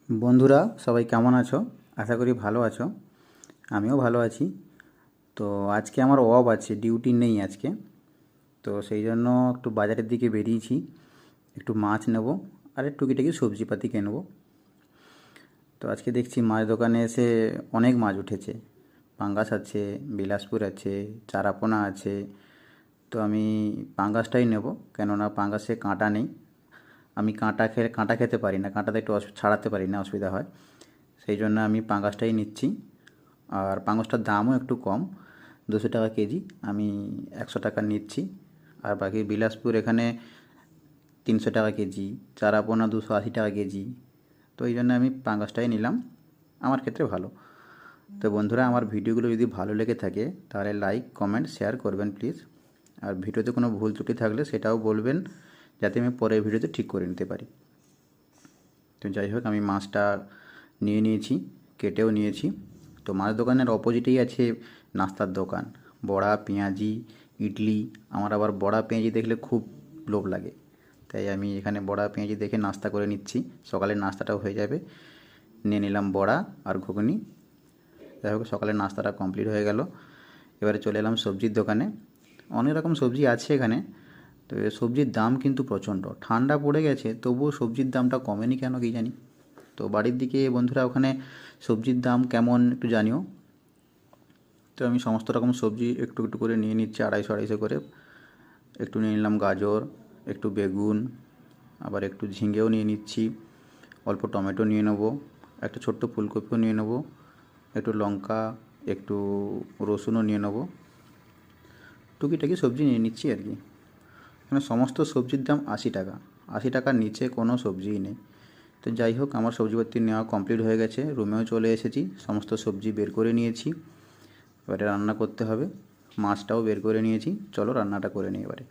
বন্ধুরা সবাই কেমন আছো? আশা করি ভালো আছো। আমিও ভালো আছি। তো আজকে আমার অফ আছে, ডিউটি নেই আজকে। তো সেই জন্য একটু বাজারের দিকে বেরিয়েছি। একটু মাছ নেব আর একটু টুকিটাকি সবজিপাতি কিনবো। তো আজকে দেখছি মাছ দোকানে এসে অনেক মাছ উঠেছে। পাঙ্গাস আছে, বিলাসপুর আছে, চারাপোনা আছে। তো আমি পাঙ্গাসটাই নেব, কেননা পাঙ্গাসে কাঁটা নেই। আমি কাঁটা খেতে পারি না, কাঁটাতে একটু ছাড়াতে পারি না, অসুবিধা হয়। সেই জন্য আমি পাঙ্গাসটাই নিচ্ছি। আর পাঙ্গাসটার দামও একটু কম, 200 টাকা কেজি। আমি 100 টাকা নিচ্ছি। আর বাকি বিলাসপুর এখানে 300 টাকা কেজি, চারাপোনা 280 টাকা কেজি। তো এই জন্য আমি পাঙ্গাসটাই নিলাম, আমার ক্ষেত্রে ভালো। তো বন্ধুরা, আমার ভিডিওগুলো যদি ভালো লেগে থাকে তাহলে লাইক কমেন্ট শেয়ার করবেন প্লিজ। আর ভিডিওতে কোনো ভুল ত্রুটি থাকলে সেটাও বলবেন, যাতে আমি পরের ভিডিওতে ঠিক করে নিতে পারি। তো যাই হোক, আমি মাছটা নিয়ে নিয়েছি, কেটেও নিয়েছি। তো মাছ দোকানের অপোজিটেই আছে নাস্তার দোকান, বড়া, পেঁয়াজি, ইডলি। আমার আবার বড়া পেঁয়াজি দেখলে খুব লোভ লাগে, তাই আমি এখানে বড়া পেঁয়াজি দেখে নাস্তা করে নিচ্ছি। সকালের নাস্তাটাও হয়ে যাবে। নিয়ে নিলাম বড়া আর ঘুগনি। যাই হোক, সকালের নাস্তাটা কমপ্লিট হয়ে গেল। এবারে চলে এলাম সবজির দোকানে। অনেক রকম সবজি আছে এখানে। তো সবজির দাম কিন্তু প্রচণ্ড। ঠান্ডা পড়ে গেছে, তবুও সবজির দামটা কমেনি কেন কী জানি। তো বাড়ির দিকে বন্ধুরা ওখানে সবজির দাম কেমন একটু জানিও। তো আমি সমস্ত রকম সবজি একটু একটু করে নিয়ে নিচ্ছি, 250 করে। একটু নিয়ে নিলাম গাজর, একটু বেগুন, আবার একটু ঝিঙেও নিয়ে নিচ্ছি। অল্প টমেটো নিয়ে নেবো, একটা ছোট্ট ফুলকপিও নিয়ে নেবো, একটু লঙ্কা, একটু রসুনও নিয়ে নেবো। টুকিটাকি সবজি নিয়ে নিচ্ছি আর কি। এখানে সমস্ত সবজির দাম 80 টাকা। 80 টাকার নিচে কোনো সবজিই নেই। তো যাই হোক, আমার সবজিপাতি নেওয়া কমপ্লিট হয়ে গেছে। রুমেও চলে এসেছি, সমস্ত সবজি বের করে নিয়েছি। এবারে রান্না করতে হবে। মাছটাও বের করে নিয়েছি, চলো রান্নাটা করে নিই এবারে।